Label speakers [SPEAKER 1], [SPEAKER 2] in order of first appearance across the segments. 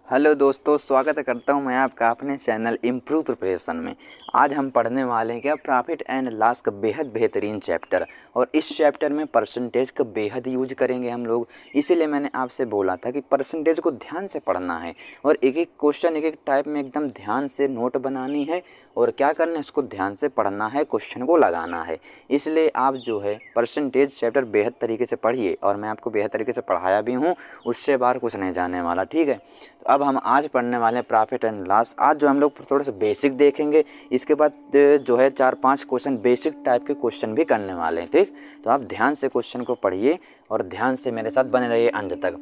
[SPEAKER 1] Hello दोस्तों, स्वागत करता हूं मैं आपका अपने चैनल इम्प्रूव प्रिपरेशन में। आज हम पढ़ने वाले हैं क्या प्रॉफिट एंड लॉस का बेहद बेहतरीन चैप्टर। और इस चैप्टर में परसेंटेज का बेहद यूज करेंगे हम लोग। इसीलिए मैंने आपसे बोला था कि परसेंटेज को ध्यान से पढ़ना है और एक एक क्वेश्चन एक एक टाइप में एकदम ध्यान से नोट बनानी है और क्या करना है, उसको ध्यान से पढ़ना है, क्वेश्चन को लगाना है। इसलिए आप जो है परसेंटेज चैप्टर बेहद तरीके से पढ़िए और मैं आपको बेहद तरीके से पढ़ाया भी हूँ, उससे बाहर कुछ नहीं जाने वाला। ठीक है, तो अब हम आज पढ़ने वाले हैं प्रॉफिट एंड लॉस। आज जो हम लोग थोड़ा सा बेसिक देखेंगे, इसके बाद जो है 4-5 क्वेश्चन बेसिक टाइप के क्वेश्चन भी करने वाले हैं। ठीक, तो आप ध्यान से क्वेश्चन को पढ़िए और ध्यान से मेरे साथ बने रहिए अंत तक।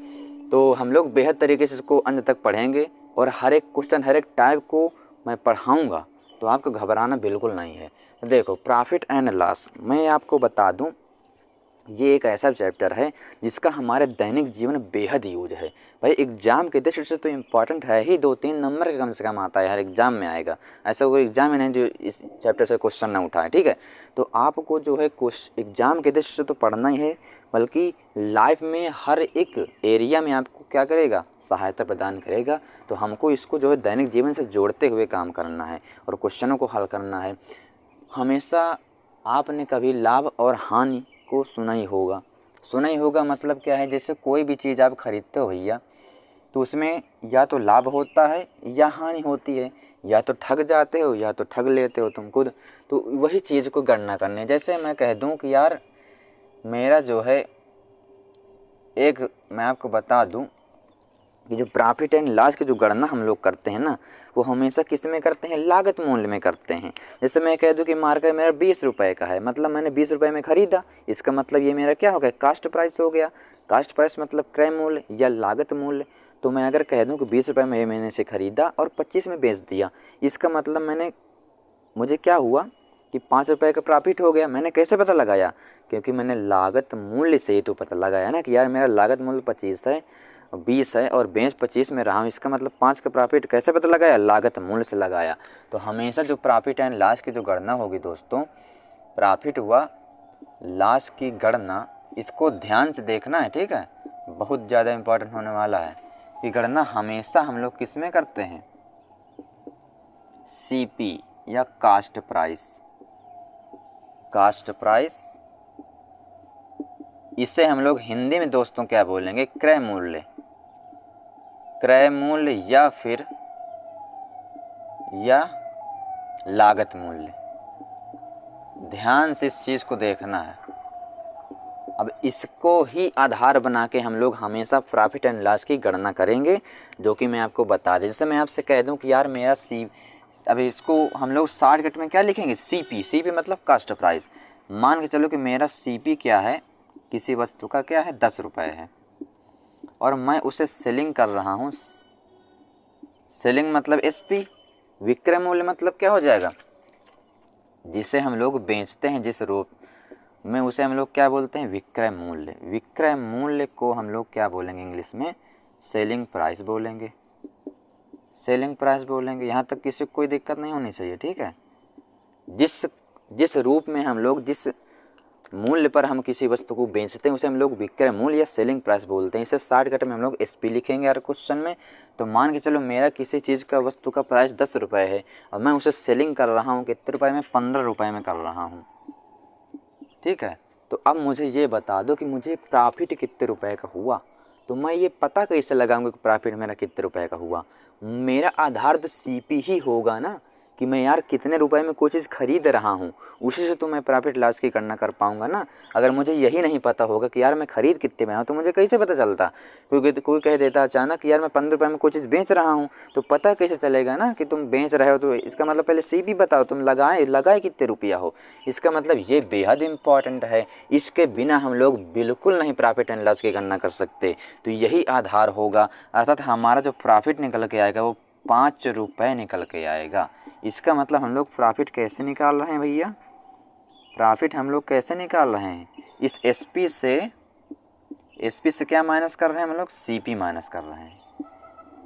[SPEAKER 1] तो हम लोग बेहद तरीके से इसको अंत तक पढ़ेंगे और हर एक क्वेश्चन हर एक टाइप को मैं पढ़ाऊँगा, तो आपको घबराना बिल्कुल नहीं है। तो देखो प्रॉफिट एंड लॉस, मैं आपको बता दूँ ये एक ऐसा चैप्टर है जिसका हमारे दैनिक जीवन बेहद यूज है। भाई एग्जाम के दृष्टि से तो इम्पॉर्टेंट है ही, 2-3 नंबर का कम से कम आता है, हर एग्जाम में आएगा। ऐसा कोई एग्जाम ही नहीं जो इस चैप्टर से क्वेश्चन ना उठाए। ठीक है, तो आपको जो है एग्जाम के दृष्टि से तो पढ़ना ही है, बल्कि लाइफ में हर एक एरिया में आपको क्या करेगा, सहायता प्रदान करेगा। तो हमको इसको जो है दैनिक जीवन से जोड़ते हुए काम करना है और क्वेश्चनों को हल करना है। हमेशा आपने कभी लाभ और हानि को सुना ही होगा। मतलब क्या है, जैसे कोई भी चीज़ आप खरीदते हो भैया, तो उसमें या तो लाभ होता है या हानि होती है, या तो ठग जाते हो या तो ठग लेते हो तुम खुद। तो वही चीज़ को गणना करनी है। जैसे मैं कह दूं कि यार मेरा जो है मैं आपको बता दूं कि जो प्रॉफिट एंड लॉस की जो गणना हम लोग करते हैं ना, वो हमेशा किस में करते हैं, लागत मूल्य में करते हैं। जैसे मैं कह दूं कि मार्केट मेरा 20 रुपये का है, मतलब मैंने 20 रुपये में ख़रीदा, इसका मतलब ये मेरा क्या हो गया, कास्ट प्राइस हो गया। कास्ट प्राइस मतलब क्रय मूल्य या लागत मूल्य। तो मैं अगर कह दूँ कि 20 रुपये में मैंने इसे ख़रीदा और 25 में बेच दिया, इसका मतलब मुझे क्या हुआ कि 5 रुपये का प्रॉफिट हो गया। मैंने कैसे पता लगाया, क्योंकि मैंने लागत मूल्य से ही तो पता लगाया ना कि यार मेरा लागत मूल्य 25 है, 20 है और बेच 25 में रहा हूँ, इसका मतलब 5 का प्रॉफिट कैसे पता लगाया, लागत मूल्य से लगाया। तो हमेशा जो प्रॉफिट एंड लॉस की जो गणना होगी दोस्तों, प्रॉफिट हुआ लॉस की गणना, इसको ध्यान से देखना है। ठीक है, बहुत ज़्यादा इम्पोर्टेंट होने वाला है कि गणना हमेशा हम लोग किस में करते हैं, सीपी या कास्ट प्राइस। कास्ट प्राइस, इसे हम लोग हिंदी में दोस्तों क्या बोलेंगे, क्रय मूल्य। क्रय मूल्य या लागत मूल्य। ध्यान से इस चीज़ को देखना है। अब इसको ही आधार बना के हम लोग हमेशा प्रॉफिट एंड लॉस की गणना करेंगे, जो कि मैं आपको बता दें। जैसे मैं आपसे कह दूं कि यार मेरा अब इसको हम लोग शॉर्टकट में क्या लिखेंगे, सीपी। सीपी मतलब कास्ट प्राइस। मान के चलो कि मेरा सीपी क्या है, किसी वस्तु का क्या है, 10 रुपये है और मैं उसे सेलिंग कर रहा हूँ। सेलिंग मतलब एसपी। विक्रय मूल्य मतलब क्या हो जाएगा, जिसे हम लोग बेचते हैं जिस रूप में, उसे हम लोग क्या बोलते हैं, विक्रय मूल्य। विक्रय मूल्य को हम लोग क्या बोलेंगे इंग्लिश में, सेलिंग प्राइस बोलेंगे। सेलिंग प्राइस बोलेंगे। यहाँ तक किसी को कोई दिक्कत नहीं होनी चाहिए। ठीक है, जिस रूप में हम लोग, जिस मूल्य पर हम किसी वस्तु को बेचते हैं, उसे हम लोग विक्रय मूल्य या सेलिंग प्राइस बोलते हैं। इसे शॉर्टकट में हम लोग एसपी लिखेंगे यार क्वेश्चन में। तो मान के चलो मेरा किसी चीज़ का, वस्तु का प्राइस 10 रुपये है और मैं उसे सेलिंग कर रहा हूँ कितने रुपये में, 15 रुपये में कर रहा हूँ। ठीक है, तो अब मुझे ये बता दो कि मुझे प्रॉफिट कितने रुपए का हुआ। तो मैं ये पता कैसे लगाऊंगा कि प्रॉफिट मेरा कितने रुपए का हुआ। मेरा आधार तो सीपी ही होगा ना, कि मैं यार कितने रुपए में कोई चीज़ खरीद रहा हूँ, उसी से तो मैं प्रॉफिट लॉस की गणना कर पाऊंगा ना। अगर मुझे यही नहीं पता होगा कि यार मैं खरीद कितने में आऊँ, तो मुझे कैसे पता चलता। कोई कह देता अचानक कि यार मैं 15 रुपये में कोई चीज़ बेच रहा हूँ, तो पता कैसे चलेगा ना कि तुम बेच रहे हो। तो इसका मतलब पहले सीपी बताओ, तुम लगाए कितने रुपया हो। इसका मतलब ये बेहद इम्पॉर्टेंट है। इसके बिना हम लोग बिल्कुल नहीं प्रॉफिट एंड लॉस की गणना कर सकते। तो यही आधार होगा, अर्थात हमारा जो प्रॉफिट निकल के आएगा वो 5 रुपये निकल के आएगा। इसका मतलब हम लोग प्रॉफिट कैसे निकाल रहे हैं भैया, प्रॉफिट हम लोग कैसे निकाल रहे हैं, इस एसपी से क्या माइनस कर रहे हैं हम लोग, सीपी माइनस कर रहे हैं।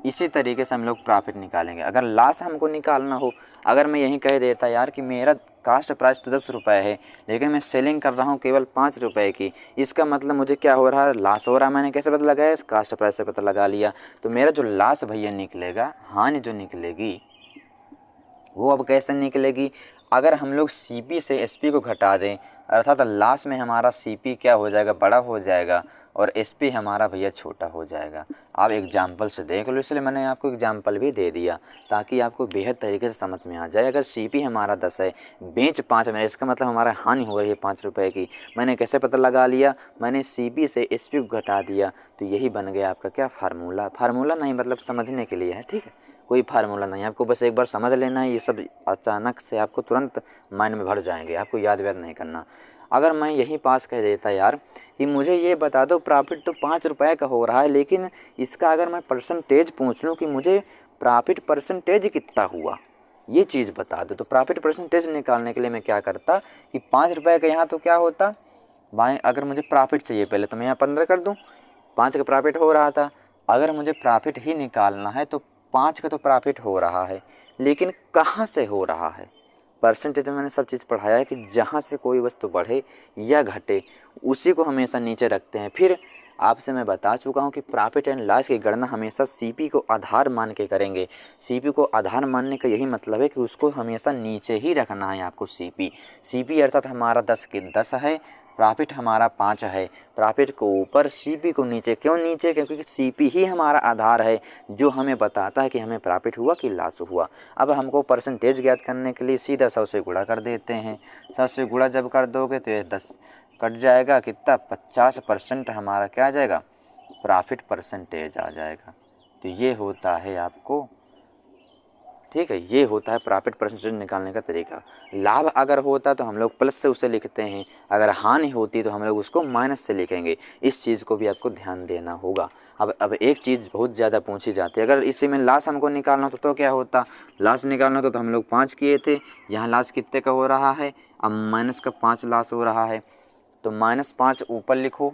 [SPEAKER 1] इसी तरीके से हम लोग प्रॉफिट निकालेंगे। अगर लॉस हमको निकालना हो, अगर मैं यही कह देता यार कि मेरा कास्ट प्राइस तो 10 रुपये है, लेकिन मैं सेलिंग कर रहा हूँ केवल 5 रुपये की। इसका मतलब मुझे क्या हो रहा है, लॉस हो रहा है। मैंने कैसे पता लगाया, इस कास्ट प्राइस से पता लगा लिया। तो मेरा जो लॉस भैया निकलेगा, हानि जो निकलेगी वो अब कैसे निकलेगी, अगर हम लोग CP से SP को घटा दें, अर्थात लास्ट में हमारा CP क्या हो जाएगा, बड़ा हो जाएगा और SP हमारा भैया छोटा हो जाएगा। आप एग्जाम्पल से देख लो, इसलिए मैंने आपको एग्जाम्पल भी दे दिया ताकि आपको बेहद तरीके से समझ में आ जाए। अगर CP हमारा 10 है, बेच 5 है, इसका मतलब हमारा हानि हो रही है 5 रुपये की। मैंने कैसे पता लगा लिया, मैंने CP से SP को घटा दिया। तो यही बन गया आपका क्या, फार्मूला। फार्मूला नहीं मतलब समझने के लिए है, ठीक है, कोई फार्मूला नहीं, आपको बस एक बार समझ लेना है। ये सब अचानक से आपको तुरंत माइंड में भर जाएंगे, आपको याद व्याद नहीं करना। अगर मैं यही पास कह देता यार कि मुझे ये बता दो प्रॉफिट तो 5 रुपये का हो रहा है, लेकिन इसका अगर मैं परसेंटेज पूछ लूँ कि मुझे प्रॉफिट परसेंटेज कितना हुआ, ये चीज़ बता दो। तो प्रॉफिट परसेंटेज निकालने के लिए मैं क्या करता कि 5 रुपये का यहाँ तो क्या होता, भाई अगर मुझे प्रॉफिट चाहिए पहले तो मैं यहाँ 15 कर दूँ, 5 का प्रॉफिट हो रहा था। अगर मुझे प्रॉफिट ही निकालना है तो 5 का तो प्रॉफिट हो रहा है, लेकिन कहाँ से हो रहा है। परसेंटेज में मैंने सब चीज़ पढ़ाया है कि जहाँ से कोई वस्तु बढ़े या घटे उसी को हमेशा नीचे रखते हैं। फिर आपसे मैं बता चुका हूँ कि प्रॉफिट एंड लॉस की गणना हमेशा CP को आधार मान के करेंगे। CP को आधार मानने का यही मतलब है कि उसको हमेशा नीचे ही रखना है आपको। CP अर्थात हमारा 10 के 10 है, प्रॉफिट हमारा 5 है। प्रॉफिट को ऊपर, CP को नीचे। क्यों नीचे, क्योंकि CP ही हमारा आधार है जो हमें बताता है कि हमें प्रॉफिट हुआ कि लॉस हुआ। अब हमको परसेंटेज ज्ञात करने के लिए सीधा 100 से गुणा कर देते हैं। 100 से गुणा जब कर दोगे तो ये 10 कट जाएगा, कितना, 50% हमारा क्या आ जाएगा, प्रॉफिट परसेंटेज आ जाएगा। तो ये होता है आपको, ठीक है, ये होता है प्रॉफिट परसेंटेज निकालने का तरीका। लाभ अगर होता तो हम लोग प्लस से उसे लिखते हैं, अगर हानि होती तो हम लोग उसको माइनस से लिखेंगे। इस चीज़ को भी आपको ध्यान देना होगा। अब एक चीज़ बहुत ज़्यादा पूछी जाती है, अगर इसी में लॉस हमको निकालना होता तो क्या होता, लॉस निकालना होता तो हम लोग 5 किए थे, यहाँ लॉस कितने का हो रहा है, अब माइनस का 5 लॉस हो रहा है, तो -5 ऊपर लिखो।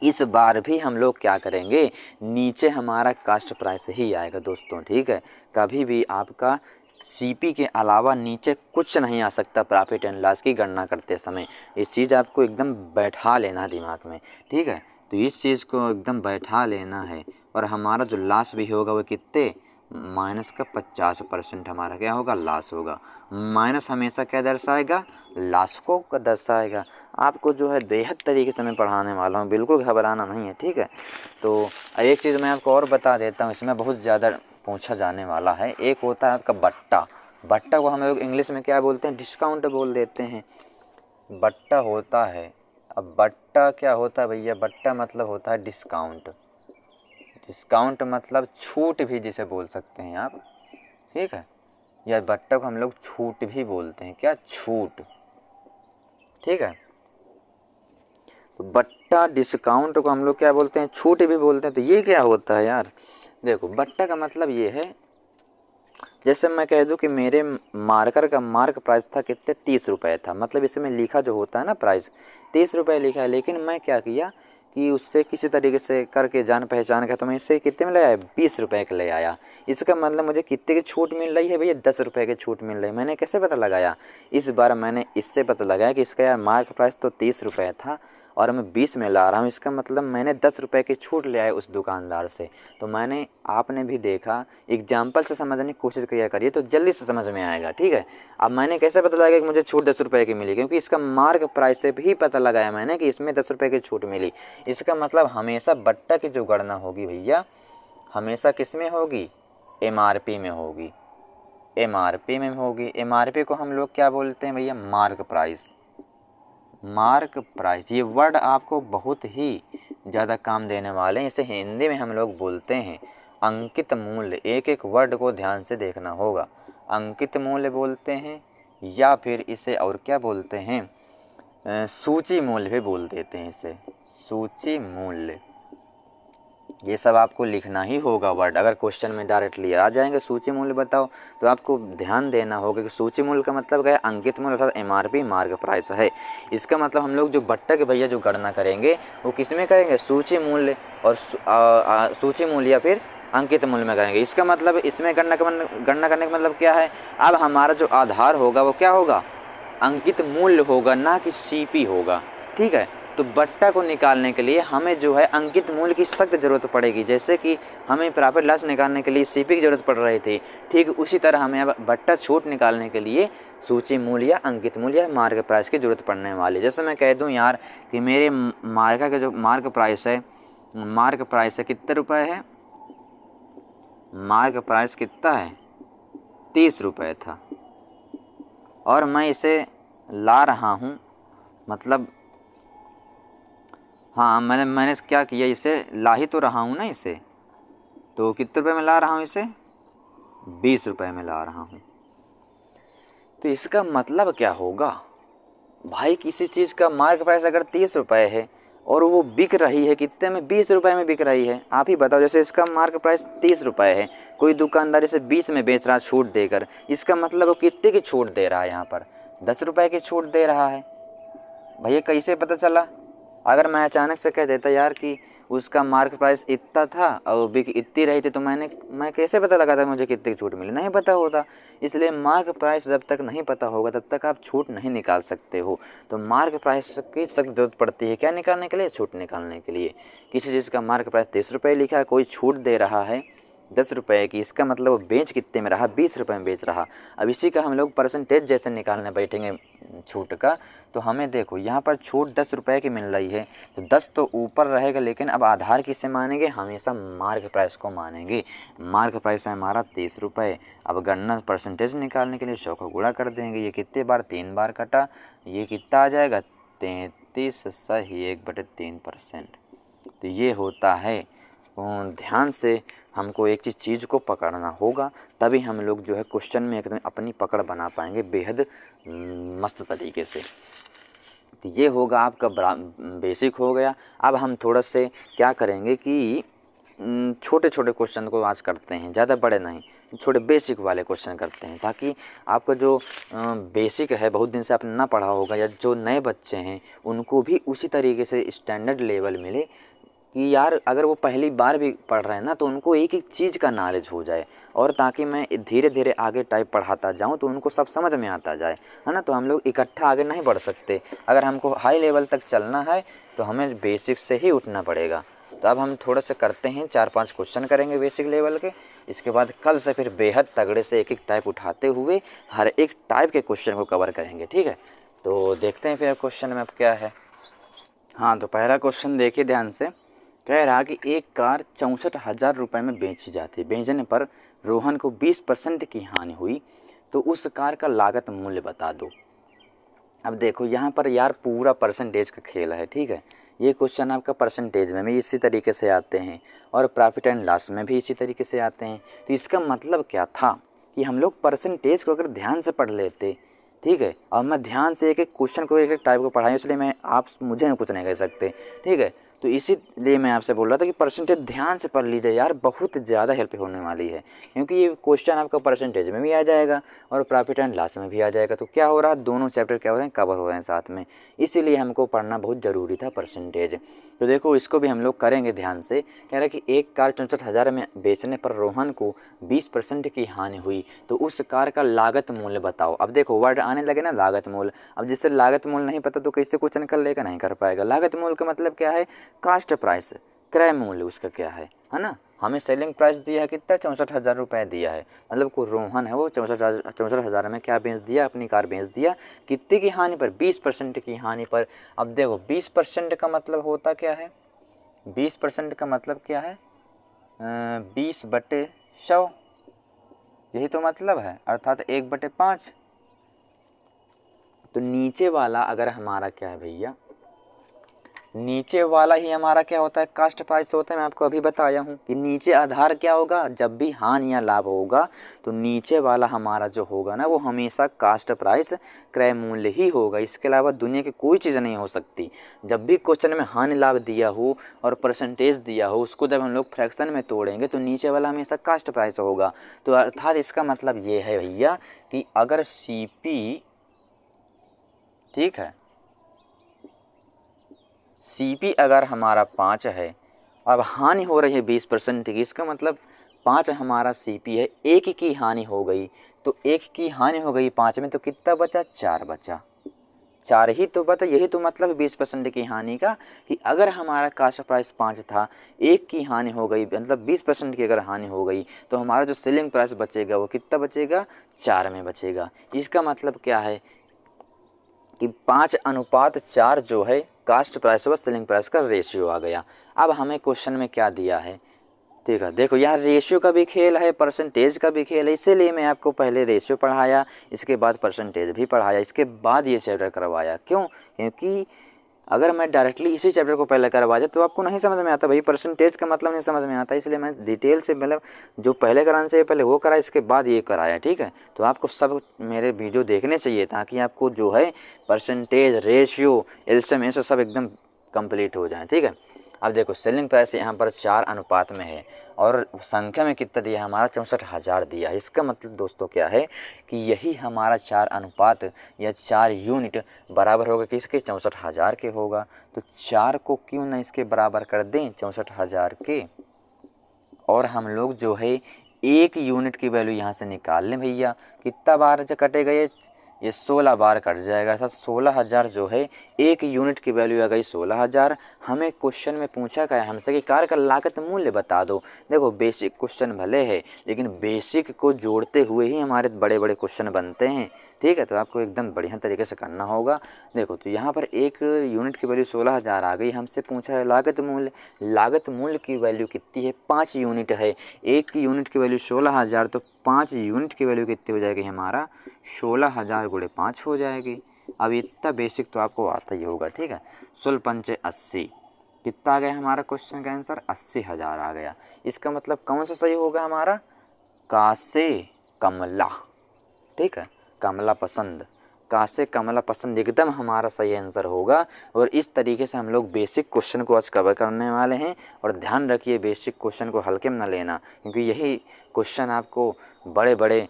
[SPEAKER 1] इस बार भी हम लोग क्या करेंगे, नीचे हमारा कास्ट प्राइस ही आएगा दोस्तों, ठीक है। कभी भी आपका CP के अलावा नीचे कुछ नहीं आ सकता प्रॉफिट एंड लॉस की गणना करते समय। इस चीज़ आपको एकदम बैठा लेना दिमाग में, ठीक है। तो इस चीज़ को एकदम बैठा लेना है। और हमारा जो लॉस भी होगा वो कितने, माइनस का 50% हमारा क्या होगा, लॉस होगा। माइनस हमेशा क्या दर्शाएगा, लॉस को दर्शाएगा। आपको जो है बेहद तरीके से मैं पढ़ाने वाला हूँ, बिल्कुल घबराना नहीं है, ठीक है। तो एक चीज़ मैं आपको और बता देता हूँ, इसमें बहुत ज़्यादा पूछा जाने वाला है। एक होता है आपका बट्टा। बट्टा को हम लोग इंग्लिश में क्या बोलते हैं, डिस्काउंट बोल देते हैं। बट्टा होता है, अब बट्टा क्या होता है भैया, बट्टा मतलब होता है डिस्काउंट। डिस्काउंट मतलब छूट भी जिसे बोल सकते हैं आप, ठीक है। या बट्टा को हम लोग छूट भी बोलते हैं, क्या, छूट, ठीक है। तो बट्टा डिस्काउंट को हम लोग क्या बोलते हैं, छूट भी बोलते हैं। तो ये क्या होता है यार, देखो बट्टा का मतलब ये है, जैसे मैं कह दूं कि मेरे मार्कर का मार्क प्राइस था कितने, 30 रुपये था, मतलब इसमें लिखा जो होता है ना प्राइस 30 रुपये लिखा है, लेकिन मैं क्या किया कि उससे किसी तरीके से करके जान पहचान का तो मैं इससे कितने में ले आया, 20 रुपये का ले आया। इसका मतलब मुझे कितने की छूट मिल रही है भैया, 10 रुपये की छूट मिल रही है। मैंने कैसे पता लगाया, इस बार मैंने इससे पता लगाया कि इसका यार मार्क प्राइस तो 30 रुपये था और मैं 20 में ला रहा हूँ, इसका मतलब मैंने 10 रुपये की छूट ले आया उस दुकानदार से। तो मैंने, आपने भी देखा, एग्जाम्पल से समझने की कोशिश किया करिए तो जल्दी से समझ में आएगा, ठीक है। अब मैंने कैसे पता लगाया कि मुझे छूट 10 रुपये की मिली, क्योंकि इसका मार्क प्राइस से भी पता लगाया मैंने कि इसमें 10 रुपये की छूट मिली। इसका मतलब हमेशा बट्टा की जो गणना होगी भैया, हमेशा किस में होगी, MRP में होगी, MRP में होगी। MRP को हम लोग क्या बोलते हैं भैया, मार्क प्राइस। मार्क प्राइस, ये वर्ड आपको बहुत ही ज़्यादा काम देने वाले हैं। इसे हिंदी में हम लोग बोलते हैं अंकित मूल्य। एक एक वर्ड को ध्यान से देखना होगा। अंकित मूल्य बोलते हैं, या फिर इसे और क्या बोलते हैं, सूची मूल्य भी बोल देते हैं इसे, सूची मूल्य। ये सब आपको लिखना ही होगा वर्ड, अगर क्वेश्चन में डायरेक्टली आ जाएंगे सूची मूल्य बताओ तो आपको ध्यान देना होगा कि सूची मूल्य का मतलब क्या है, अंकित मूल्य अर्थात MRP मार्क प्राइस है। इसका मतलब हम लोग जो बट्टा के भैया जो गणना करेंगे वो किस में करेंगे, सूची मूल्य और सूची मूल्य या फिर अंकित मूल्य में करेंगे। इसका मतलब इसमें गणना करने का मतलब क्या है, अब हमारा जो आधार होगा वो क्या होगा, अंकित मूल्य होगा, ना कि सीपी होगा। ठीक है, तो बट्टा को निकालने के लिए हमें जो है अंकित मूल्य की सख्त जरूरत पड़ेगी। जैसे कि हमें प्रॉफिट लॉस निकालने के लिए सीपी की जरूरत पड़ रही थी, ठीक उसी तरह हमें अब बट्टा छूट निकालने के लिए सूची मूल्य या अंकित मूल्य या मार्क प्राइस की जरूरत पड़ने वाली। जैसे मैं कह दूं यार कि मेरे मार्का का जो मार्क प्राइस है कितने रुपए है, मार्क प्राइस कितना है 30 रुपये था, और मैं इसे ला रहा हूँ, मतलब हाँ मैंने क्या किया, इसे ला ही तो रहा हूँ ना इसे, तो कितने रुपए में ला रहा हूँ इसे, 20 रुपये में ला रहा हूँ। तो इसका मतलब क्या होगा भाई, किसी चीज़ का मार्क प्राइस अगर 30 रुपये है और वो बिक रही है कितने में, 20 रुपये में बिक रही है। आप ही बताओ, जैसे इसका मार्क प्राइस 30 रुपये है, कोई दुकानदार इसे 20 में बेच रहा है छूट देकर, इसका मतलब वो कितने की छूट दे रहा है, यहाँ पर 10 रुपये की छूट दे रहा है। भैया कैसे पता चला, अगर मैं अचानक से कह देता यार कि उसका मार्क प्राइस इतना था और बिक इतनी रही थी, तो मैं कैसे पता लगा था मुझे कितनी छूट मिली, नहीं पता होता। इसलिए मार्क प्राइस जब तक नहीं पता होगा तब तक आप छूट नहीं निकाल सकते हो। तो मार्क प्राइस की सख्त जरूरत पड़ती है, क्या निकालने के लिए, छूट निकालने के लिए। किसी चीज़ का मार्क प्राइस 30 रुपये लिखा है, कोई छूट दे रहा है 10 रुपये की, इसका मतलब वो बेच कितने में रहा, 20 रुपये में बेच रहा। अब इसी का हम लोग परसेंटेज जैसे निकालने बैठेंगे छूट का, तो हमें देखो यहाँ पर छूट 10 रुपये की मिल रही है, तो 10 तो ऊपर रहेगा, लेकिन अब आधार किससे मानेंगे, हमेशा मार्क प्राइस को मानेंगे। मार्क प्राइस है हमारा 30 रुपये। अब गणना परसेंटेज निकालने के लिए 100 का गुणा कर देंगे, ये कितने बार, 3 बार कटा, ये कितना आ जाएगा 33.1/3%। तो ये होता है। ध्यान से हमको एक चीज़ को पकड़ना होगा, तभी हम लोग जो है क्वेश्चन में एकदम अपनी पकड़ बना पाएंगे बेहद मस्त तरीके से। तो ये होगा आपका बेसिक हो गया। अब हम थोड़ा से क्या करेंगे कि छोटे छोटे क्वेश्चन को आज करते हैं, ज़्यादा बड़े नहीं, छोटे बेसिक वाले क्वेश्चन करते हैं, ताकि आपका जो बेसिक है बहुत दिन से आपने ना पढ़ा होगा, या जो नए बच्चे हैं उनको भी उसी तरीके से स्टैंडर्ड लेवल मिले कि यार अगर वो पहली बार भी पढ़ रहे हैं ना, तो उनको एक एक चीज़ का नॉलेज हो जाए, और ताकि मैं धीरे धीरे आगे टाइप पढ़ाता जाऊं तो उनको सब समझ में आता जाए, है ना। तो हम लोग इकट्ठा आगे नहीं बढ़ सकते, अगर हमको हाई लेवल तक चलना है तो हमें बेसिक से ही उठना पड़ेगा। तो अब हम थोड़ा सा करते हैं, 4-5 क्वेश्चन करेंगे बेसिक लेवल के, इसके बाद कल से फिर बेहद तगड़े से एक एक टाइप उठाते हुए हर एक टाइप के क्वेश्चन को कवर करेंगे, ठीक है। तो देखते हैं फिर क्वेश्चन में अब क्या है। हाँ, तो पहला क्वेश्चन देखिए ध्यान से, कह रहा कि एक कार 64,000 रुपये में बेची जाती है, बेचने पर रोहन को 20% की हानि हुई, तो उस कार का लागत मूल्य बता दो। अब देखो यहाँ पर यार पूरा परसेंटेज का खेल है, ठीक है। ये क्वेश्चन आपका परसेंटेज में भी इसी तरीके से आते हैं, और प्रॉफिट एंड लॉस में भी इसी तरीके से आते हैं। तो इसका मतलब क्या था कि हम लोग परसेंटेज को अगर ध्यान से पढ़ लेते, ठीक है, और मैं ध्यान से एक एक क्वेश्चन को एक एक टाइप को पढ़ाई, इसलिए मैं आप मुझे कुछ नहीं कह सकते, ठीक है। तो इसीलिए मैं आपसे बोल रहा था कि परसेंटेज ध्यान से पढ़ लीजिए यार, बहुत ज़्यादा हेल्प होने वाली है, क्योंकि ये क्वेश्चन आपका परसेंटेज में भी आ जाएगा और प्रॉफिट एंड लॉस में भी आ जाएगा। तो क्या हो रहा है, दोनों चैप्टर क्या हो रहे हैं, कवर हो रहे हैं साथ में, इसीलिए हमको पढ़ना बहुत ज़रूरी था परसेंटेज। तो देखो इसको भी हम लोग करेंगे ध्यान से। कह रहा है कि एक कार 64,000 में बेचने पर रोहन को 20% की हानि हुई, तो उस कार का लागत मूल्य बताओ। अब देखो वर्ड आने लगे ना, लागत मूल्य। अब जिससे लागत मूल्य नहीं पता तो कैसे क्वेश्चन कर लेगा, नहीं कर पाएगा। लागत मूल्य का मतलब क्या है, कास्ट प्राइस, क्रय मूल्य उसका क्या है ना। हमें सेलिंग प्राइस दिया है कितना, 64,000 रुपये दिया है, मतलब को रोहन है वो 64,000 में क्या बेच दिया, अपनी कार बेच दिया, कितने की हानि पर, 20% की हानि पर। अब देखो 20% का मतलब होता क्या है, 20% का मतलब क्या है, 20/100, यही तो मतलब है, अर्थात 1/5। तो नीचे वाला अगर हमारा क्या है भैया, नीचे वाला ही हमारा क्या होता है, कास्ट प्राइस होता है। मैं आपको अभी बताया हूँ कि नीचे आधार क्या होगा, जब भी हानि या लाभ होगा तो नीचे वाला हमारा जो होगा ना, वो हमेशा कास्ट प्राइस, क्रय मूल्य ही होगा। इसके अलावा दुनिया की कोई चीज़ नहीं हो सकती। जब भी क्वेश्चन में हानि लाभ दिया हो और परसेंटेज दिया हो, उसको जब हम लोग फ्रैक्शन में तोड़ेंगे तो नीचे वाला हमेशा कास्ट प्राइस होगा। तो अर्थात इसका मतलब ये है भैया कि अगर सीपी, ठीक है, सीपी अगर हमारा 5 है अब हानि हो रही है 20% की, इसका मतलब 5 हमारा सीपी है, एक की हानि हो गई, तो एक की हानि हो गई 5 में, तो कितना बचा, 4 बचा, 4 ही तो बता। यही तो मतलब 20% की हानि का, कि अगर हमारा कास्ट प्राइस 5 था, एक की हानि हो गई, मतलब 20% की अगर हानि हो गई, तो हमारा जो सेलिंग प्राइस बचेगा वो कितना बचेगा, 4 में बचेगा। इसका मतलब क्या है कि 5:4 जो है कास्ट प्राइस व सेलिंग प्राइस का रेशियो आ गया। अब हमें क्वेश्चन में क्या दिया है, ठीक है, देखो यहाँ रेशियो का भी खेल है, परसेंटेज का भी खेल है, इसीलिए मैं आपको पहले रेशियो पढ़ाया, इसके बाद परसेंटेज भी पढ़ाया, इसके बाद ये चैप्टर करवाया। क्यों, क्योंकि अगर मैं डायरेक्टली इसी चैप्टर को पहले करवा दे तो आपको नहीं समझ में आता भाई, परसेंटेज का मतलब नहीं समझ में आता, इसलिए मैं डिटेल से मतलब जो पहले कराना चाहिए पहले वो करा, इसके बाद ये कराया, ठीक है। तो आपको सब मेरे वीडियो देखने चाहिए ताकि आपको जो है परसेंटेज, रेशियो, एलसीएम, ये सब एकदम कंप्लीट हो जाए, ठीक है। अब देखो सेलिंग प्राइस यहाँ पर 4 अनुपात में है, और संख्या में कितना दिया है हमारा, 64,000 दिया है। इसका मतलब दोस्तों क्या है कि यही हमारा 4 अनुपात या 4 यूनिट बराबर होगा किसके, 64,000 के होगा। तो 4 को क्यों ना इसके बराबर कर दें 64,000 के, और हम लोग जो है 1 यूनिट की वैल्यू यहाँ से निकाल लें भैया। कितना बार कटेगा ये 16 बार कट जाएगा, अर्थात 16,000 जो है 1 यूनिट की वैल्यू आ गई 16,000। हमें क्वेश्चन में पूछा क्या है हमसे कि कार्य का लागत मूल्य बता दो। देखो बेसिक क्वेश्चन भले है, लेकिन बेसिक को जोड़ते हुए ही हमारे बड़े बड़े क्वेश्चन बनते हैं, ठीक है। तो आपको एकदम बढ़िया तरीके से करना होगा। देखो तो यहाँ पर 1 यूनिट की वैल्यू 16,000 आ गई, हमसे पूछा है लागत मूल्य। लागत मूल्य की वैल्यू कितनी है, 5 यूनिट है। 1 यूनिट की वैल्यू 16,000, तो 5 यूनिट की वैल्यू कितनी हो जाएगी हमारा, 16,000 गुणे 5 हो जाएगी। अब इतना बेसिक तो आपको आता ही होगा, ठीक है। 16×5 = 80, कितना आ गया हमारा क्वेश्चन का आंसर, 80,000 आ गया। इसका मतलब कौन सा सही होगा हमारा, कासे कमला, ठीक है, कमला पसंद, कासे कमला पसंद एकदम हमारा सही आंसर होगा। और इस तरीके से हम लोग बेसिक क्वेश्चन को आज कवर करने वाले हैं। और ध्यान रखिए बेसिक क्वेश्चन को हल्के में ना लेना, क्योंकि यही क्वेश्चन आपको बड़े बड़े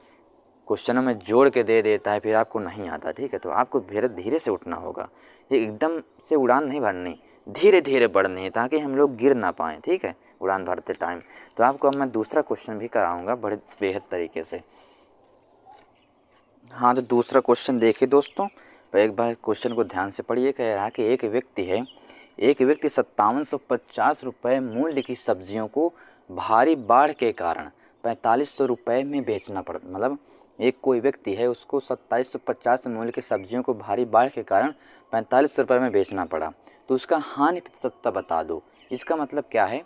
[SPEAKER 1] क्वेश्चनों में जोड़ के दे देता है, फिर आपको नहीं आता, ठीक है। तो आपको धीरे धीरे से उठना होगा, ये एकदम से उड़ान नहीं भरनी, धीरे धीरे बढ़नी है ताकि हम लोग गिर ना पाएँ, ठीक है, उड़ान भरते टाइम। तो आपको अब मैं दूसरा क्वेश्चन भी कराऊंगा बड़े बेहद तरीके से। हाँ, तो दूसरा क्वेश्चन देखिए दोस्तों, तो एक बार क्वेश्चन को ध्यान से पढ़िए। कह रहा है कि एक व्यक्ति 5750 रुपये मूल्य की सब्जियों को भारी बाढ़ के कारण 4500 रुपये में बेचना पड़ा, मतलब एक कोई व्यक्ति है उसको 2750 मूल्य की सब्जियों को भारी बाढ़ के कारण 4500 रुपये में बेचना पड़ा, तो उसका हानि प्रतिशतता बता दो। इसका मतलब क्या है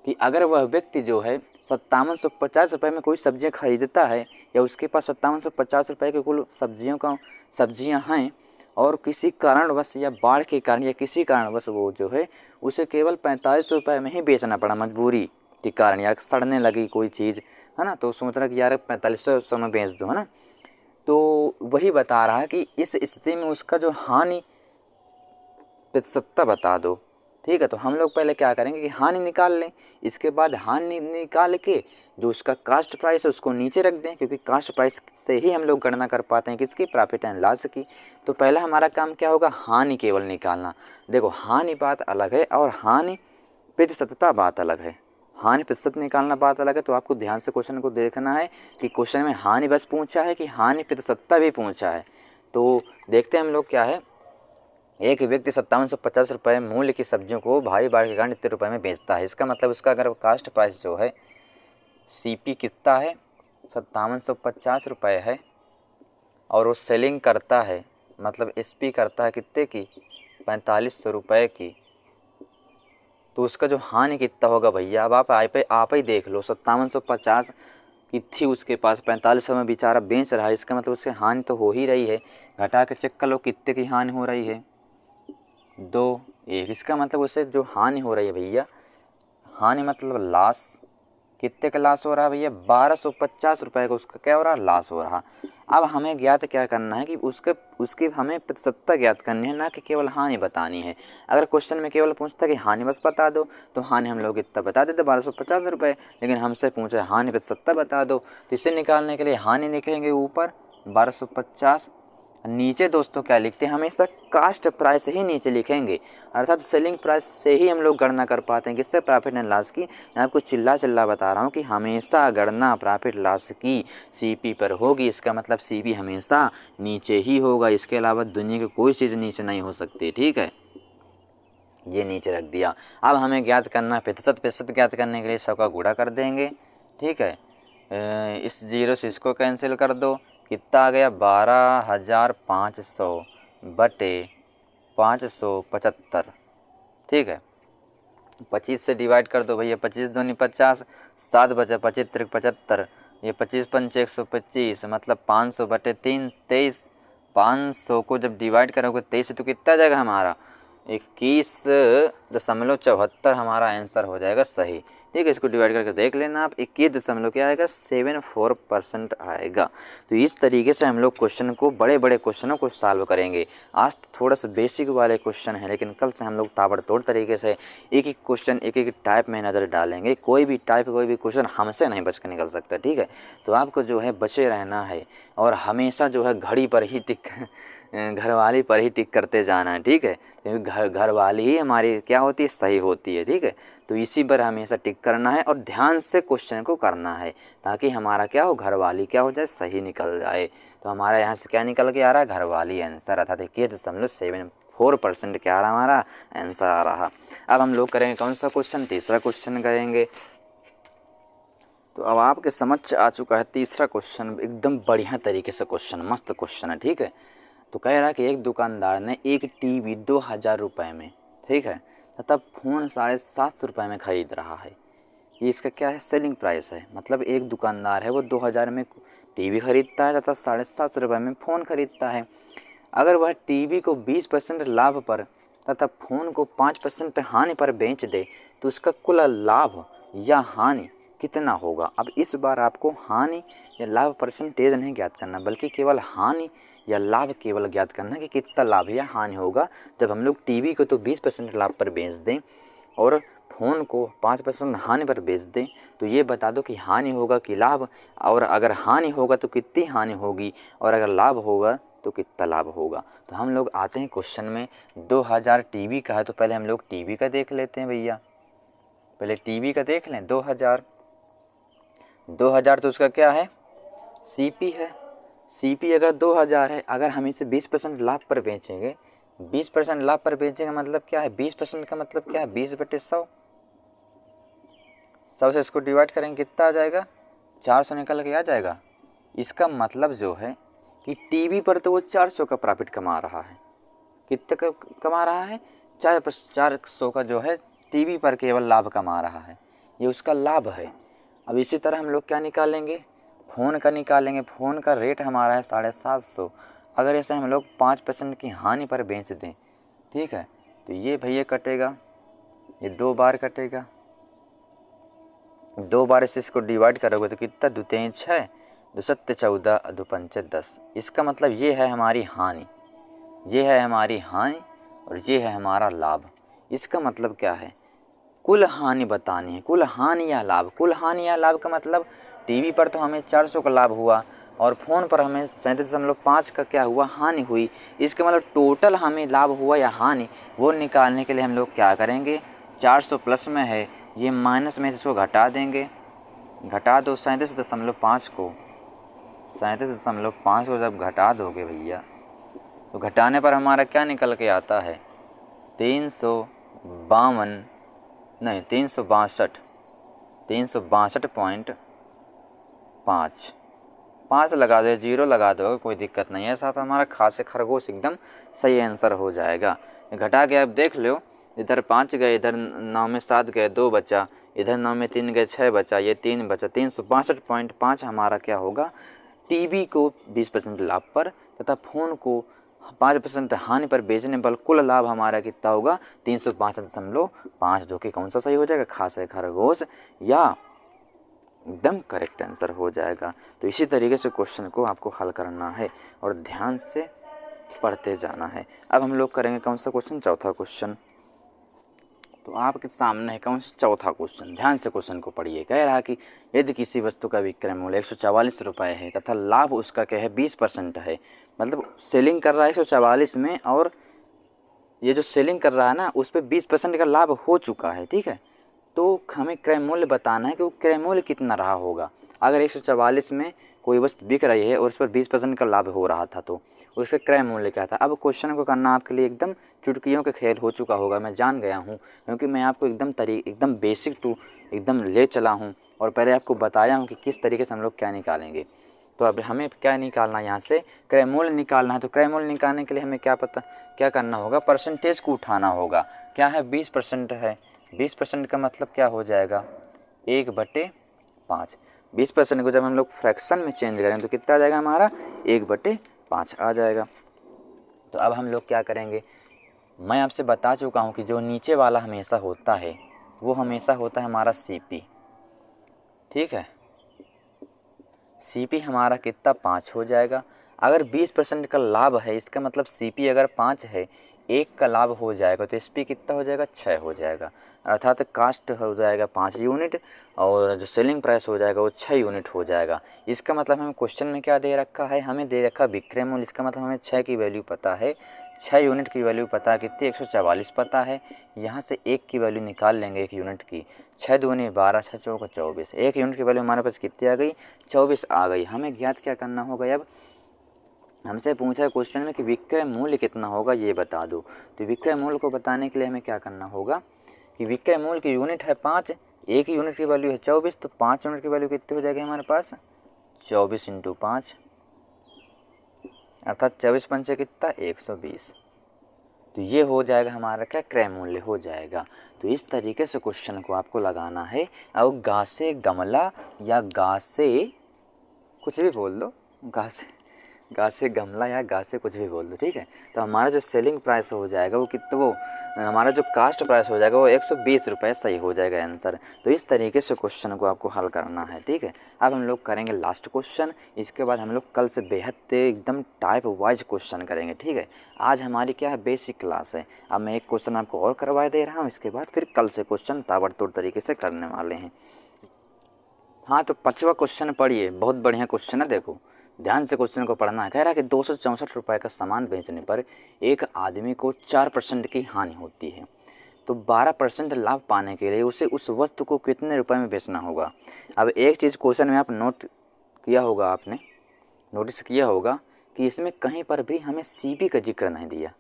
[SPEAKER 1] कि अगर वह व्यक्ति जो है 5750 रुपये में कोई सब्जियां खरीदता है, या उसके पास 5750 रुपये के कुल सब्जियां हैं, और किसी कारणवश या बाढ़ के कारण या किसी कारणवश वो जो है उसे केवल 4500 रुपये में ही बेचना पड़ा, मजबूरी के कारण, या सड़ने लगी कोई चीज़, है ना, तो सोच रहा कि यार 4500 में बेच दो, है ना। तो वही बता रहा है कि इस स्थिति में उसका जो हानि प्रतिशतता बता दो, ठीक है। तो हम लोग पहले क्या करेंगे कि हानि निकाल लें, इसके बाद हानि निकाल के जो उसका कास्ट प्राइस है उसको नीचे रख दें, क्योंकि कास्ट प्राइस से ही हम लोग गणना कर पाते हैं किसकी, प्रॉफिट एंड लॉस की। तो पहला हमारा काम क्या होगा, हानि केवल निकालना। देखो हानि बात अलग है और हानि प्रतिशतता बात अलग है। हानि प्रतिशत निकालना बात अलग है। तो आपको ध्यान से क्वेश्चन को देखना है कि क्वेश्चन में हानि बस पूछा है कि हानि प्रतिशतता भी पूछा है। तो देखते हैं हम लोग क्या है। एक व्यक्ति 5750 रुपये मूल्य की सब्जियों को भारी बाढ़ के कारण इतने रुपये में बेचता है। इसका मतलब उसका अगर कास्ट प्राइस जो है सीपी कितना है, 5750 रुपये है, और वो सेलिंग करता है, मतलब एसपी करता है कितने की, 4500 रुपये की, तो उसका जो हानि कितना होगा भैया। अब आप ही देख लो, 5750 की थी उसके पास, 4500 में बेचारा बेच रहा है, इसका मतलब उससे हानि तो हो ही रही है। घटा के चेक कर लो कितने की हानि हो रही है, 2, 1। इसका मतलब उससे जो हानि हो रही है भैया, हानि मतलब लॉस, कितने का लॉस हो रहा है भैया, 1250 रुपये का उसका क्या हो रहा है, लॉस हो रहा। अब हमें ज्ञात क्या करना है कि उसकी हमें प्रतिशतता ज्ञात करनी है, ना कि केवल हानि बतानी है। अगर क्वेश्चन में केवल पूछता कि हानि बस बता दो, तो हानि हम लोग इतना बता देते 1250 रुपये, लेकिन हमसे पूछा हानि प्रतिशतता बता दो, तो इसे निकालने के लिए हानि लिखेंगे ऊपर 1250, नीचे दोस्तों क्या लिखते हैं, हमेशा कास्ट प्राइस ही नीचे लिखेंगे, अर्थात सेलिंग प्राइस से ही हम लोग गणना कर पाते हैं किससे, प्रॉफिट एंड लॉस की। मैं आपको चिल्ला बता रहा हूँ कि हमेशा गणना प्रॉफिट लॉस की सीपी पर होगी, इसका मतलब सीपी हमेशा नीचे ही होगा, इसके अलावा दुनिया की कोई चीज़ नीचे नहीं हो सकती, ठीक है। ये नीचे रख दिया। अब हमें ज्ञात करना प्रतिशत, प्रतिशत ज्ञात करने के लिए 100 का गुणा कर देंगे, ठीक है। इस जीरो से इसको कैंसिल कर दो, कितना आ गया 12,500 बटे 575, ठीक है। 25 से डिवाइड कर दो भैया, 25 दूनी 50, 7 बचा 25 त्रिक 75, ये 25 पंच 125, मतलब 500 बटे 3 23। 500 को जब डिवाइड करोगे 23 से तो कितना जाएगा हमारा 21.74 हमारा आंसर हो जाएगा सही, ठीक है। इसको डिवाइड करके देख लेना आप, 21 क्या आएगा 74% आएगा। तो इस तरीके से हम लोग क्वेश्चन को, बड़े बड़े क्वेश्चनों को सॉल्व करेंगे। आज तो थोड़ा सा बेसिक वाले क्वेश्चन है, लेकिन कल से हम लोग ताबड़तोड़ तरीके से एक एक क्वेश्चन एक एक टाइप में नज़र डालेंगे। कोई भी टाइप, कोई भी क्वेश्चन हमसे नहीं बच के निकल सकता, ठीक है। तो आपको जो है बचे रहना है और हमेशा जो है घड़ी पर ही टिक, घरवाली पर ही टिक करते जाना है, ठीक है। क्योंकि घरवाली ही हमारी क्या होती है, सही होती है, ठीक है। तो इसी पर हमेशा टिक करना है और ध्यान से क्वेश्चन को करना है, ताकि हमारा क्या हो, घरवाली क्या हो जाए, सही निकल जाए। तो हमारा यहाँ से क्या निकल के आ रहा है, घरवाली आंसर, अर्थात 21.74% क्या आ रहा हमारा आंसर आ रहा। अब हम लोग करेंगे कौन सा क्वेश्चन, तीसरा क्वेश्चन करेंगे। तो अब आपके समझ आ चुका है तीसरा क्वेश्चन, एकदम बढ़िया तरीके से क्वेश्चन, मस्त क्वेश्चन है, ठीक है। तो कह रहा है कि एक दुकानदार ने एक टीवी 2,000 रुपये में, ठीक है, तथा फ़ोन 750 रुपये में ख़रीद रहा है। ये इसका क्या है, सेलिंग प्राइस है। मतलब एक दुकानदार है वो 2,000 में टीवी खरीदता है तथा 750 रुपये में फ़ोन खरीदता है। अगर वह टीवी को 20% लाभ पर तथा फ़ोन को 5% हानि पर बेच दे तो उसका कुल लाभ या हानि कितना होगा। अब इस बार आपको हानि या लाभ परसेंटेज नहीं ज्ञात करना, बल्कि केवल हानि या लाभ केवल ज्ञात करना कि कितना लाभ या हानि होगा जब हम लोग टीवी को तो 20% लाभ पर बेच दें और फ़ोन को 5% हानि पर बेच दें। तो ये बता दो कि हानि होगा कि लाभ, और अगर हानि होगा तो कितनी हानि होगी, और अगर लाभ होगा तो कितना लाभ होगा। तो हम लोग आते हैं क्वेश्चन में। 2000 टीवी का है तो पहले हम लोग टीवी का देख लेते हैं भैया, पहले टीवी का देख लें। 2000 तो उसका क्या है, सीपी है। सीपी अगर 2000 है, अगर हम इसे 20% लाभ पर बेचेंगे, 20% लाभ पर बेचेंगे मतलब क्या है, 20% का मतलब क्या है, 20/100। 100 से इसको डिवाइड करेंगे कितना आ जाएगा, 400 निकल के आ जाएगा। इसका मतलब जो है कि टीवी पर तो वो 400 का प्रॉफिट कमा रहा है। कितने का कमा रहा है, 400 का जो है टीवी पर केवल लाभ कमा रहा है, ये उसका लाभ है। अब इसी तरह हम लोग क्या निकालेंगे, फ़ोन का निकालेंगे। फ़ोन का रेट हमारा है 750। अगर इसे हम लोग 5% की हानि पर बेच दें, ठीक है, तो ये भैया कटेगा, ये 2 बार कटेगा। 2 बार से इसको डिवाइड करोगे तो कितना, 2 3 6, 2 7 14, 2 5 10। इसका मतलब ये है हमारी हानि, ये है हमारी हानि और ये है हमारा लाभ। इसका मतलब क्या है, कुल हानि बतानी है, कुल हानि या लाभ। कुल हानि या लाभ का मतलब टीवी पर तो हमें 400 का लाभ हुआ और फ़ोन पर हमें 37.5 का क्या हुआ, हानि हुई। इसका मतलब टोटल हमें लाभ हुआ या हानि, वो निकालने के लिए हम लोग क्या करेंगे, 400 प्लस में है, ये माइनस में इसको घटा देंगे। घटा दो 37.5 को, 37.5 को जब घटा दोगे भैया, तो घटाने पर हमारा क्या निकल के आता है, 362 नहीं 362.5 लगा दो, 0 लगा दो, कोई दिक्कत नहीं है। साथ हमारा खासे खरगोश एकदम सही आंसर हो जाएगा। घटा के आप देख लो, इधर 5 गए, इधर 9 में 7 गए, 2 बचा, इधर 9 में 3 गए, 6 बचा, ये 3 बचा। 362.5 हमारा क्या होगा, टीवी को 20% लाभ पर तथा फ़ोन को 5% हानि पर बेचने पर कुल लाभ हमारा कितना होगा, 362.5, जो कि कौन सा सही हो जाएगा, खासे खरगोश या एकदम करेक्ट आंसर हो जाएगा। तो इसी तरीके से क्वेश्चन को आपको हल करना है और ध्यान से पढ़ते जाना है। अब हम लोग करेंगे कौन सा क्वेश्चन, चौथा क्वेश्चन। तो आपके सामने है कौन सा चौथा क्वेश्चन। ध्यान से क्वेश्चन को पढ़िए। कह रहा कि यदि किसी वस्तु का विक्रय मूल्य 144 रुपये है तथा लाभ उसका क्या है 20% है, मतलब सेलिंग कर रहा है 144 में और ये जो सेलिंग कर रहा है ना उस पर 20% का लाभ हो चुका है, ठीक है। तो हमें क्रय मूल्य बताना है कि वो क्रय मूल्य कितना रहा होगा। अगर 144 में कोई वस्तु बिक रही है और उस पर 20% का लाभ हो रहा था तो उसका क्रय मूल्य क्या था। अब क्वेश्चन को करना आपके लिए एकदम चुटकियों के खेल हो चुका होगा, मैं जान गया हूँ, क्योंकि मैं आपको एकदम बेसिक टू एकदम ले चला हूँ और पहले आपको बताया हूँ कि किस तरीके से हम लोग क्या निकालेंगे। तो अब हमें क्या निकालना है, यहाँ से क्रय मूल्य निकालना है। तो क्रय मूल्य निकालने के लिए हमें क्या करना होगा, परसेंटेज को उठाना होगा। क्या है 20% है, 20% का मतलब क्या हो जाएगा 1/5। 20% को जब हम लोग फ्रैक्शन में चेंज करें तो कितना आ जाएगा हमारा 1/5 आ जाएगा। तो अब हम लोग क्या करेंगे, मैं आपसे बता चुका हूँ कि जो नीचे वाला हमेशा होता है वो हमेशा होता है हमारा CP, ठीक है। CP हमारा कितना 5 हो जाएगा। अगर 20% का लाभ है इसका मतलब CP अगर 5 है, 1 का लाभ हो जाएगा तो SP कितना हो जाएगा 6 हो जाएगा। अर्थात कास्ट हो जाएगा 5 यूनिट और जो सेलिंग प्राइस हो जाएगा वो 6 यूनिट हो जाएगा। इसका मतलब हमें क्वेश्चन में क्या दे रखा है, हमें दे रखा विक्रय मूल्य। इसका मतलब हमें 6 की वैल्यू पता है, 6 यूनिट की वैल्यू पता है, कितनी 144 पता है। यहाँ से 1 की वैल्यू निकाल लेंगे 1 यूनिट की, 6 दूनी 12, 6 चौका 24। 1 यूनिट की वैल्यू हमारे पास कितनी आ गई 24 आ गई। हमें ज्ञात क्या करना होगा, अब हमसे पूछा है क्वेश्चन में कि विक्रय मूल्य कितना होगा ये बता दो। तो विक्रय मूल्य को बताने के लिए हमें क्या करना होगा कि विक्रय मूल्य की यूनिट है 5, 1 यूनिट की वैल्यू है 24, तो 5 यूनिट की वैल्यू कितनी हो जाएगी हमारे पास 24 × 5, अर्थात 24 पंचे कितना 120। तो ये हो जाएगा हमारा क्या क्रय मूल्य हो जाएगा। तो इस तरीके से क्वेश्चन को आपको लगाना है। और गा से गमला या गा से कुछ भी बोल दो, गा से गमला या गा से कुछ भी बोल दो, ठीक है। तो हमारा जो सेलिंग प्राइस हो जाएगा वो कितना, वो हमारा जो कास्ट प्राइस हो जाएगा वो 120 रुपये सही हो जाएगा आंसर। तो इस तरीके से क्वेश्चन को आपको हल करना है, ठीक है। अब हम लोग करेंगे लास्ट क्वेश्चन, इसके बाद हम लोग कल से बेहद एकदम टाइप वाइज क्वेश्चन करेंगे, ठीक है। आज हमारी क्या है बेसिक क्लास है। अब मैं एक क्वेश्चन आपको और करवा दे रहा हूँ, इसके बाद फिर कल से क्वेश्चन ताबड़तोड़ तरीके से करने वाले हैं। हाँ, तो 5वां क्वेश्चन पढ़िए, बहुत बढ़िया क्वेश्चन है, देखो ध्यान से क्वेश्चन को पढ़ना है। कह रहा है कि 264 रुपये का सामान बेचने पर एक आदमी को 4% की हानि होती है, तो 12% लाभ पाने के लिए उसे उस वस्तु को कितने रुपए में बेचना होगा। अब एक चीज़ क्वेश्चन में आप नोट किया होगा, आपने नोटिस किया होगा कि इसमें कहीं पर भी हमें CP का जिक्र नहीं दिया।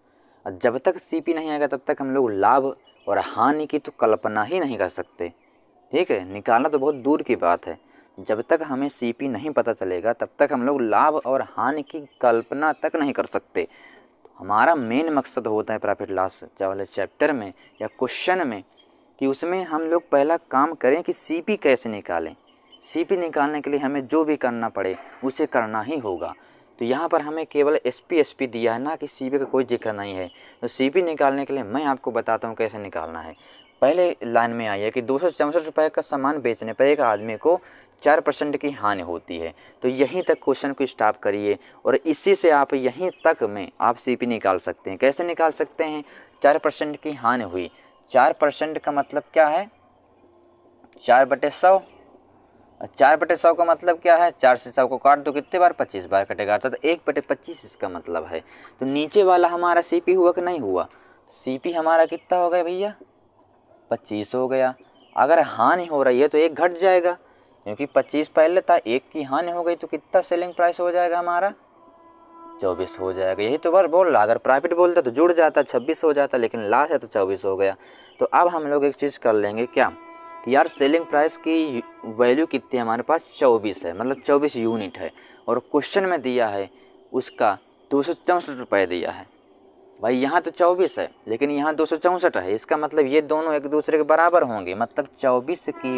[SPEAKER 1] और जब तक CP नहीं आएगा तब तक हम लोग लाभ और हानि की तो कल्पना ही नहीं कर सकते, ठीक है। निकालना तो बहुत दूर की बात है, जब तक हमें CP नहीं पता चलेगा तब तक हम लोग लाभ और हानि की कल्पना तक नहीं कर सकते। हमारा मेन मकसद होता है प्रॉफिट लॉस वाले चैप्टर में या क्वेश्चन में कि उसमें हम लोग पहला काम करें कि CP कैसे निकालें। CP निकालने के लिए हमें जो भी करना पड़े उसे करना ही होगा। तो यहाँ पर हमें केवल SP दिया है ना कि CP का कोई जिक्र नहीं है। तो CP निकालने के लिए मैं आपको बताता हूँ कैसे निकालना है। पहले लाइन में आइए कि 264 रुपये का सामान बेचने पर एक आदमी को 4% की हानि होती है। तो यहीं तक क्वेश्चन को स्टॉप करिए और इसी से आप यहीं तक में आप CP निकाल सकते हैं। कैसे निकाल सकते हैं, 4% की हानि हुई, 4% का मतलब क्या है 4/100। 4/100 का मतलब क्या है, 4 से 100 को काट दो कितने बार 25 बार कटेगा, अर्थात 1/25 इसका मतलब है। तो नीचे वाला हमारा CP हुआ कि नहीं हुआ, CP हमारा कितना हो गया भैया 25 हो गया। अगर हानि हो रही है तो 1 घट जाएगा, क्योंकि 25 पहले था, 1 की हानि हो गई तो कितना सेलिंग प्राइस हो जाएगा हमारा 24 हो जाएगा। यही तो बार बोल रहा, अगर प्रॉफिट बोलता तो जुड़ जाता 26 हो जाता, लेकिन लॉस है तो 24 हो गया। तो अब हम लोग एक चीज़ कर लेंगे क्या कि यार सेलिंग प्राइस की वैल्यू कितनी है हमारे पास 24 है, मतलब 24 यूनिट है और क्वेश्चन में दिया है उसका 264 रुपये दिया है। भाई यहाँ तो 24 है लेकिन यहाँ 264 है, इसका मतलब ये दोनों एक दूसरे के बराबर होंगे, मतलब 24 की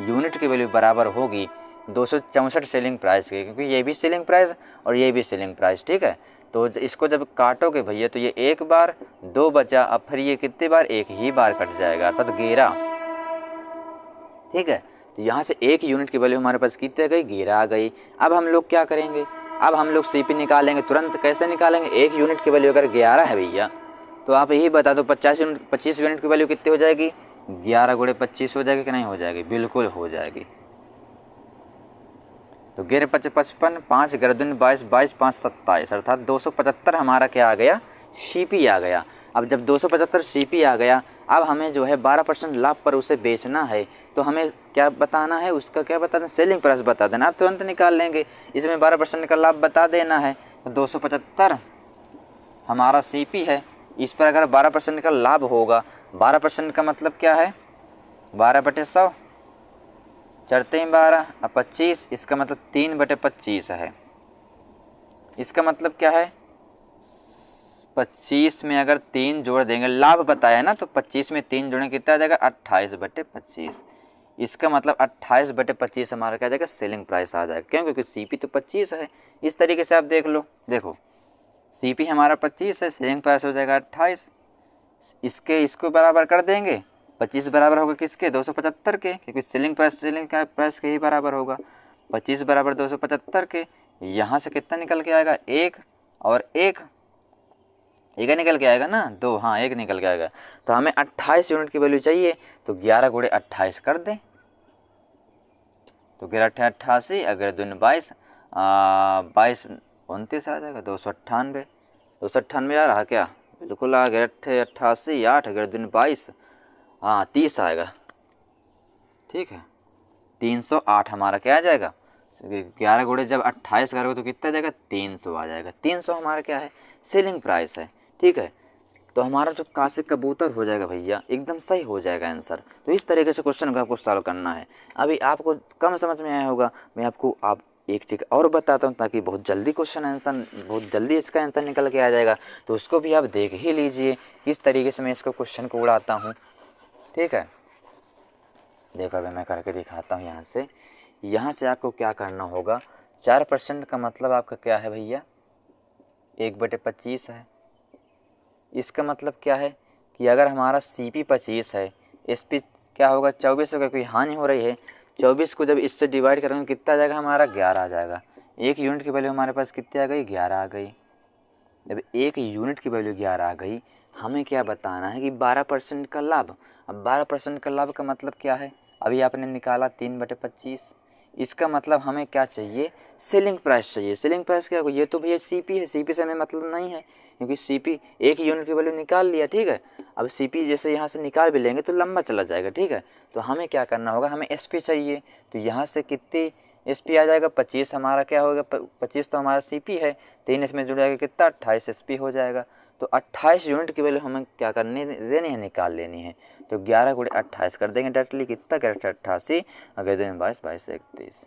[SPEAKER 1] यूनिट की वैल्यू बराबर होगी 264 सेलिंग प्राइस के, क्योंकि ये भी सेलिंग प्राइस और ये भी सेलिंग प्राइस, ठीक है। तो इसको जब काटोगे भैया तो ये 1 बार 2 बचा, अब फिर ये कितनी बार 1 ही बार कट जाएगा, अर्थात 11, ठीक है। तो यहाँ से 1 यूनिट की वैल्यू हमारे पास कितने गई 11 आ गई। अब हम लोग क्या करेंगे, अब हम लोग CP निकालेंगे तुरंत। कैसे निकालेंगे, 1 यूनिट की वैल्यू अगर 11 है भैया तो आप यही बता दो 25 यूनिट की वैल्यू कितनी हो जाएगी, 11 गुणे 25 हो जाएगी कि नहीं हो जाएगी, बिल्कुल हो जाएगी। तो 11 5 55, 5 गर्दन 22, 22 5 27, अर्थात 275 हमारा क्या आ गया, सीपी आ गया। अब जब 275 सीपी आ गया, अब हमें जो है 12% लाभ पर उसे बेचना है, तो हमें क्या बताना है, उसका क्या बताना, सेलिंग प्राइस बता देना। आप तुरंत निकाल लेंगे, इसमें 12% का लाभ बता देना है। तो 275 हमारा सीपी है, इस पर अगर 12% का लाभ होगा, 12% का मतलब क्या है, 12/100, चढ़ते हैं 12 और 25, इसका मतलब 3/25 है। इसका मतलब क्या है, 25 में अगर 3 जोड़ देंगे, लाभ बताया ना, तो 25 में 3 जोड़ेंगे कितना आ जाएगा, 28/25। इसका मतलब 28/25 हमारा क्या आ जाएगा, सेलिंग प्राइस आ जाएगा। क्यों, क्योंकि सीपी तो 25 है। इस तरीके से आप देख लो, देखो सीपी हमारा 25 है, सेलिंग प्राइस हो जाएगा 28, इसको बराबर कर देंगे, 25 बराबर होगा किसके, 275 के, क्योंकि सेलिंग प्राइस के ही बराबर होगा। 25 बराबर 275 के, यहाँ से कितना निकल के आएगा, एक और एक निकल के आएगा ना, दो, हाँ एक निकल के आएगा। तो हमें 28 यूनिट की वैल्यू चाहिए, तो 11 गुणे 28 कर दें, तो 11 8 88, अगर 2 22, 22 29 आ जाएगा, 298, 298 आ रहा क्या, बिल्कुल आ गया, 88, 8 अगर 2 22, हाँ 30 आएगा, ठीक है। 308 हमारा क्या आ जाएगा, 11 गुणे जब 28 करोगे तो कितना आ जाएगा, 300 आ जाएगा। 300 हमारा क्या है, सेलिंग प्राइस है, ठीक है। तो हमारा जो कासे कबूतर हो जाएगा भैया, एकदम सही हो जाएगा आंसर। तो इस तरीके से क्वेश्चन को आपको सॉल्व करना है। अभी आपको कम समझ में आया होगा, मैं आपको आप एक ट्रिक और बताता हूँ, ताकि बहुत जल्दी क्वेश्चन आंसर, बहुत जल्दी इसका आंसर निकल के आ जाएगा। तो उसको भी आप देख ही लीजिए किस तरीके से मैं इसको क्वेश्चन को उड़ाता हूँ, ठीक है। देखो अभी मैं करके दिखाता हूँ। यहाँ से आपको क्या करना होगा, 4% का मतलब आपका क्या है भैया, 1/25 है। इसका मतलब क्या है कि अगर हमारा CP 25 है, SP क्या होगा, 24 होगा, कोई हानि हो रही है। 24 को जब इससे डिवाइड करेंगे कितना आ जाएगा, हमारा 11 आ जाएगा। एक यूनिट की वैल्यू हमारे पास कितनी आ गई, 11 आ गई। जब एक यूनिट की वैल्यू 11 आ गई, हमें क्या बताना है कि 12% का लाभ। अब 12% का लाभ का मतलब क्या है, अभी आपने निकाला 3/25, इसका मतलब हमें क्या चाहिए, सेलिंग प्राइस चाहिए। सेलिंग प्राइस क्या होगा, ये तो भैया सीपी है, सीपी से हमें मतलब नहीं है, क्योंकि सीपी एक यूनिट की वैल्यू निकाल लिया, ठीक है। अब सीपी जैसे यहाँ से निकाल भी लेंगे तो लंबा चला जाएगा, ठीक है। तो हमें क्या करना होगा, हमें एसपी चाहिए। तो यहाँ से कितनी एसपी आ जाएगा, 25 हमारा क्या होगा, 25 तो हमारा सीपी है, 3 इसमें जुड़ जाएगा कितना, 28 एसपी हो जाएगा। तो 28 यूनिट की वैल्यू हमें क्या करनी देनी है, निकाल लेनी है। तो 11 गुणे 28 कर देंगे डायरेक्टली, कितना करेक्ट 88, अगर 2 22, 22 31,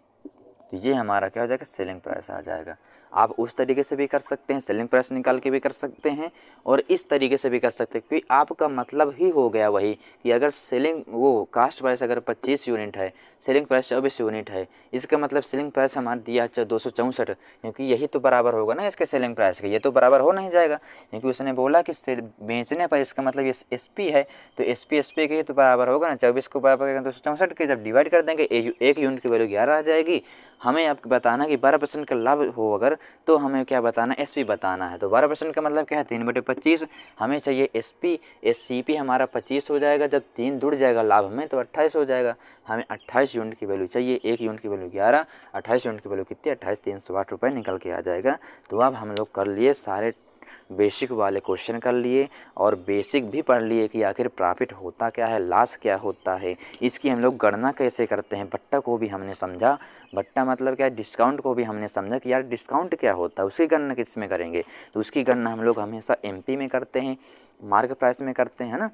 [SPEAKER 1] तो ये हमारा क्या हो जाएगा, सेलिंग प्राइस आ जाएगा। आप उस तरीके से भी कर सकते हैं, सेलिंग प्राइस निकाल के भी कर सकते हैं, और इस तरीके से भी कर सकते हैं, क्योंकि आपका मतलब ही हो गया वही कि अगर सेलिंग वो कास्ट प्राइस अगर 25 यूनिट है, सेलिंग प्राइस 24 यूनिट है, इसका मतलब सेलिंग प्राइस हमारा दिया है 264, क्योंकि यही तो बराबर होगा ना इसके सेलिंग प्राइस के। ये तो बराबर हो नहीं जाएगा, क्योंकि उसने बोला कि बेचने पर, इसका मतलब ये एसपी है, तो एसपी के तो बराबर होगा ना। 24 को बराबर करेंगे 264 के, जब डिवाइड कर देंगे एक यूनिट की वैल्यू 11 आ जाएगी। हमें आपको बताना कि 12% का लाभ हो अगर, तो हमें क्या बताना, एसपी बताना है। तो 12% का मतलब क्या है, 3/25, हमें चाहिए एसपी। सीपी हमारा 25 हो जाएगा, जब 3 जुड़ जाएगा लाभ में तो 28 हो जाएगा। हमें 28 यूनिट की वैल्यू चाहिए, एक यूनिट की वैल्यू 11, 28 यूनिट की वैल्यू कितनी, 28, 308 रुपये निकल के आ जाएगा। तो अब हम लोग कर लिए सारे बेसिक वाले क्वेश्चन कर लिए, और बेसिक भी पढ़ लिए कि आखिर प्रॉफिट होता क्या है, लॉस क्या होता है, इसकी हम लोग गणना कैसे करते हैं। बट्टा को भी हमने समझा, बट्टा मतलब क्या है, डिस्काउंट को भी हमने समझा कि यार डिस्काउंट क्या होता है, उसकी गणना किस में करेंगे। तो उसकी गणना हम लोग हमेशा MP में करते हैं, मार्क प्राइस में करते हैं ना।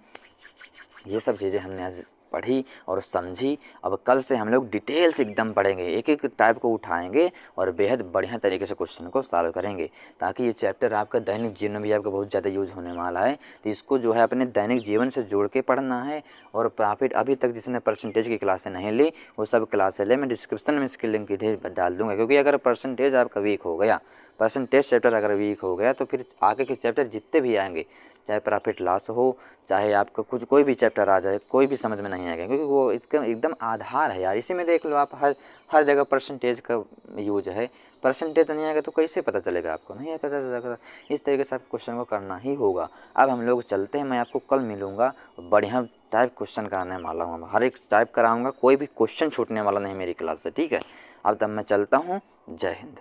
[SPEAKER 1] ये सब चीज़ें हमने आज पढ़ी और समझी। अब कल से हम लोग डिटेल्स एकदम पढ़ेंगे, एक एक टाइप को उठाएंगे और बेहद बढ़िया तरीके से क्वेश्चन को सॉल्व करेंगे, ताकि ये चैप्टर आपका दैनिक जीवन में भी आपका बहुत ज़्यादा यूज होने वाला है। तो इसको जो है अपने दैनिक जीवन से जोड़ के पढ़ना है। और प्रॉफिट अभी तक जिसने परसेंटेज की क्लासें नहीं ली, वो सब क्लासें ले, मैं डिस्क्रिप्शन में इसकी लिंक डाल दूँगा। क्योंकि अगर परसेंटेज आपका वीक हो गया, परसेंटेज चैप्टर अगर वीक हो गया, तो फिर आगे के चैप्टर जितने भी आएंगे चाहे प्रॉफिट लॉस हो, चाहे आपका कुछ कोई भी चैप्टर आ जाए, कोई भी समझ में नहीं आएगा, क्योंकि वो इसका एकदम आधार है यार। इसी में देख लो आप, हर हर जगह परसेंटेज का यूज है। परसेंटेज नहीं आएगा तो कैसे पता चलेगा आपको, नहीं आता चलेगा। इस तरीके से आप क्वेश्चन को करना ही होगा। अब हम लोग चलते हैं, मैं आपको कल मिलूँगा, बढ़िया टाइप क्वेश्चन कराने वाला हूँ, हर एक टाइप कराऊँगा, कोई भी क्वेश्चन छूटने वाला नहीं मेरी क्लास से, ठीक है। अब तब मैं चलता हूँ, जय हिंद।